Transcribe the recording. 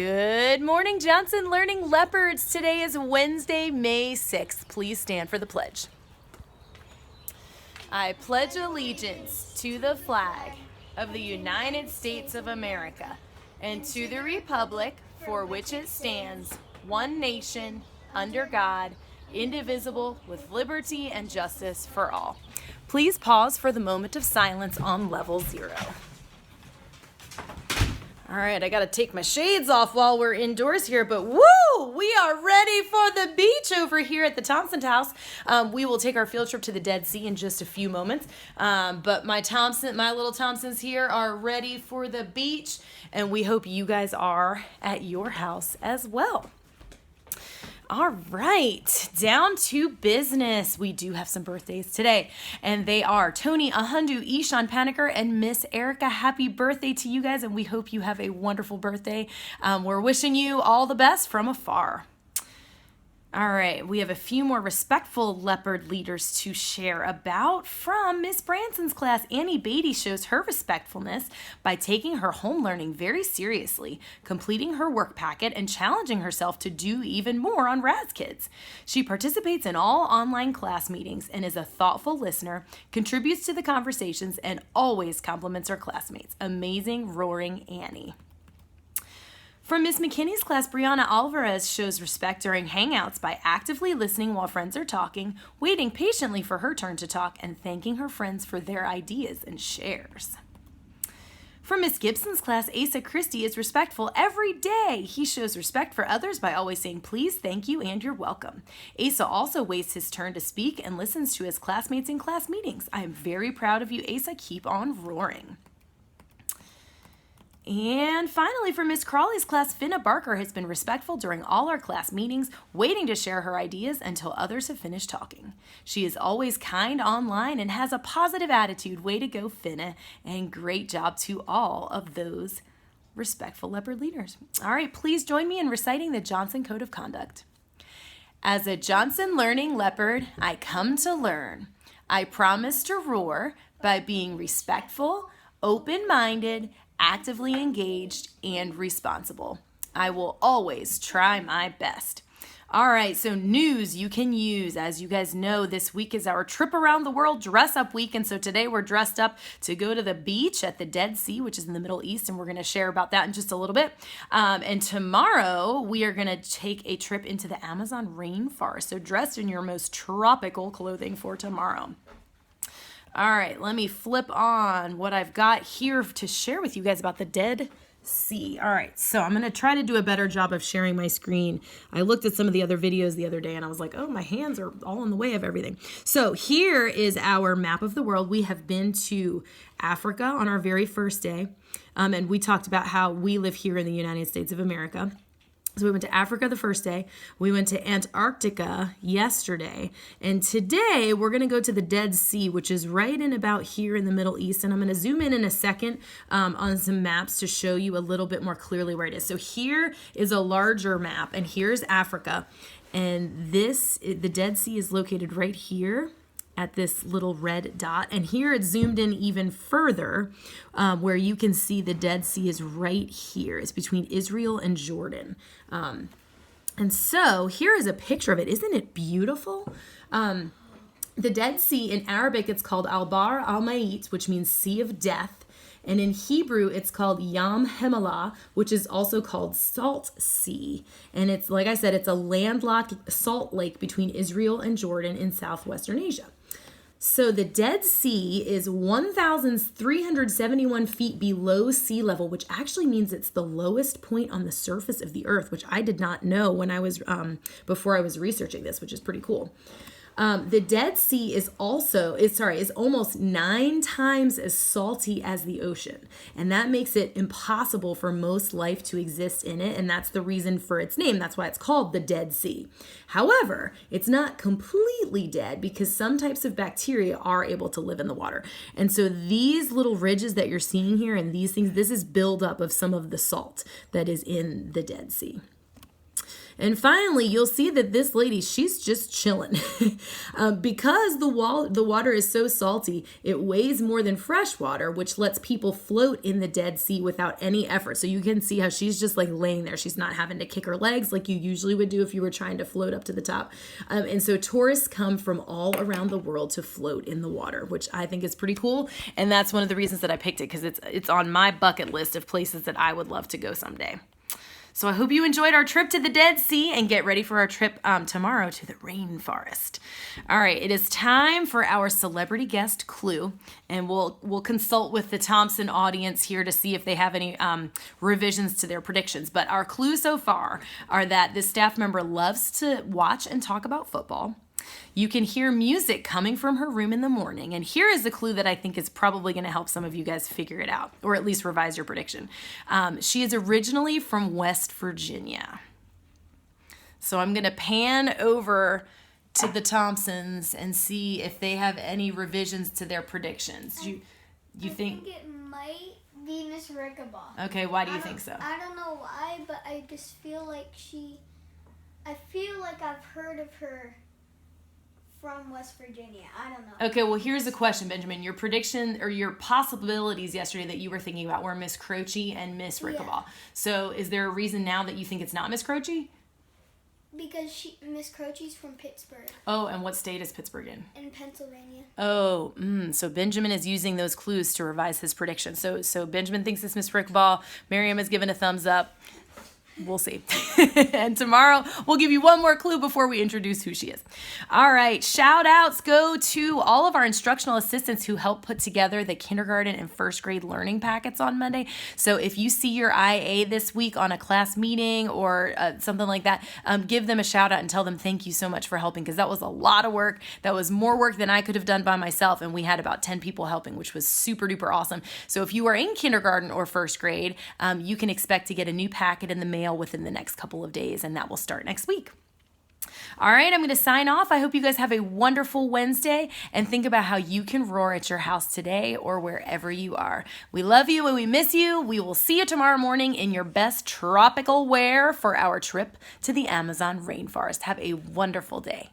Good morning, Johnson Learning Leopards. Today is Wednesday, May 6th. Please stand for the pledge. I pledge allegiance to the flag of the United States of America and to the republic for which it stands, one nation, under God, indivisible, with liberty and justice for all. Please pause for the moment of silence on level 0. All right, I got to take my shades off while we're indoors here, but woo, we are ready for the beach over here at the Thompson House. We will take our field trip to the Dead Sea in just a few moments, but my little Thompsons here are ready for the beach, and we hope you guys are at your house as well. All right, down to business. We do have some birthdays today, and they are Tony Ahundu, Ishan Paniker, and Miss Erica. Happy birthday to you guys, and we hope you have a wonderful birthday. We're wishing you all the best from afar. All right, we have a few more respectful leopard leaders to share about from Miss Branson's class. Annie Beatty shows her respectfulness by taking her home learning very seriously, completing her work packet, and challenging herself to do even more on RazKids. She participates in all online class meetings and is a thoughtful listener, contributes to the conversations, and always compliments her classmates. Amazing, roaring Annie. From Miss McKinney's class, Brianna Alvarez shows respect during hangouts by actively listening while friends are talking, waiting patiently for her turn to talk, and thanking her friends for their ideas and shares. From Miss Gibson's class, Asa Christie is respectful every day. He shows respect for others by always saying please, thank you, and you're welcome. Asa also waits his turn to speak and listens to his classmates in class meetings. I am very proud of you, Asa. Keep on roaring. And finally, for Miss Crawley's class, Finna Barker has been respectful during all our class meetings, waiting to share her ideas until others have finished talking. She is always kind online and has a positive attitude. Way to go, Finna, and great job to all of those respectful leopard leaders. All right, please join me in reciting the Johnson Code of Conduct. As a Johnson Learning Leopard, I come to learn. I promise to roar by being respectful, open-minded, actively engaged, and responsible. I will always try my best. All right, so news you can use. As you guys know, this week is our Trip Around the World Dress Up Week, and so today we're dressed up to go to the beach at the Dead Sea, which is in the Middle East, and we're going to share about that in just a little bit. And tomorrow, we are going to take a trip into the Amazon rainforest, so dress in your most tropical clothing for tomorrow. All right, let me flip on what I've got here to share with you guys about the Dead Sea. All right, so I'm going to try to do a better job of sharing my screen. I looked at some of the other videos the other day, and I was like, oh, my hands are all in the way of everything. So here is our map of the world. We have been to Africa on our very first day, and we talked about how we live here in the United States of America. So we went to Africa the first day, we went to Antarctica yesterday, and today we're going to go to the Dead Sea, which is right in about here in the Middle East, and I'm going to zoom in a second on some maps to show you a little bit more clearly where it is. So here is a larger map, and here's Africa, and the Dead Sea is located right here at this little red dot, and here it's zoomed in even further where you can see the Dead Sea is right here. It's between Israel and Jordan. And so here is a picture of it. Isn't it beautiful? The Dead Sea, in Arabic, it's called Al-Bahr al-Mayit, which means Sea of Death. And in Hebrew, it's called Yam Hemelah, which is also called Salt Sea. And it's, like I said, it's a landlocked salt lake between Israel and Jordan in southwestern Asia. So the Dead Sea is 1,371 feet below sea level, which actually means it's the lowest point on the surface of the earth, which I did not know when I was before I was researching this, which is pretty cool. The Dead Sea is almost 9 times as salty as the ocean. And that makes it impossible for most life to exist in it. And that's the reason for its name. That's why it's called the Dead Sea. However, it's not completely dead because some types of bacteria are able to live in the water. And so these little ridges that you're seeing here and these things, this is buildup of some of the salt that is in the Dead Sea. And finally, you'll see that this lady, she's just chilling. Because the water is so salty, it weighs more than fresh water, which lets people float in the Dead Sea without any effort. So you can see how she's just like laying there. She's not having to kick her legs like you usually would do if you were trying to float up to the top. And so tourists come from all around the world to float in the water, which I think is pretty cool. And that's one of the reasons that I picked it, because it's on my bucket list of places that I would love to go someday. So I hope you enjoyed our trip to the Dead Sea, and get ready for our trip tomorrow to the rainforest. All right, it is time for our celebrity guest clue, and we'll consult with the Thompson audience here to see if they have any revisions to their predictions. But our clues so far are that this staff member loves to watch and talk about football. You can hear music coming from her room in the morning. And here is a clue that I think is probably going to help some of you guys figure it out, or at least revise your prediction. She is originally from West Virginia. So I'm going to pan over to the Thompsons and see if they have any revisions to their predictions. You think it might be Miss Rickabaugh. Okay, why do you think so? I don't know why, but I just feel like I've heard of her from West Virginia. I don't know. Okay, well, here's the question, Benjamin. Your prediction or your possibilities yesterday that you were thinking about were Miss Croce and Miss Rickabaugh. Yeah. So is there a reason now that you think it's not Miss Croce? Because Miss Croce's from Pittsburgh. Oh, and what state is Pittsburgh in? In Pennsylvania. Oh, so Benjamin is using those clues to revise his prediction. So Benjamin thinks it's Miss Rickabaugh. Miriam has given a thumbs up. We'll see. And tomorrow we'll give you one more clue before we introduce who she is. All right. Shout outs go to all of our instructional assistants who helped put together the kindergarten and first grade learning packets on Monday. So if you see your IA this week on a class meeting or something like that, give them a shout out and tell them thank you so much for helping, because that was a lot of work. That was more work than I could have done by myself. And we had about 10 people helping, which was super duper awesome. So if you are in kindergarten or first grade, you can expect to get a new packet in the mail within the next couple of days, and that will start next week. All right, I'm going to sign off. I hope you guys have a wonderful Wednesday, and think about how you can roar at your house today or wherever you are. We love you and we miss you. We will see you tomorrow morning in your best tropical wear for our trip to the Amazon rainforest. Have a wonderful day.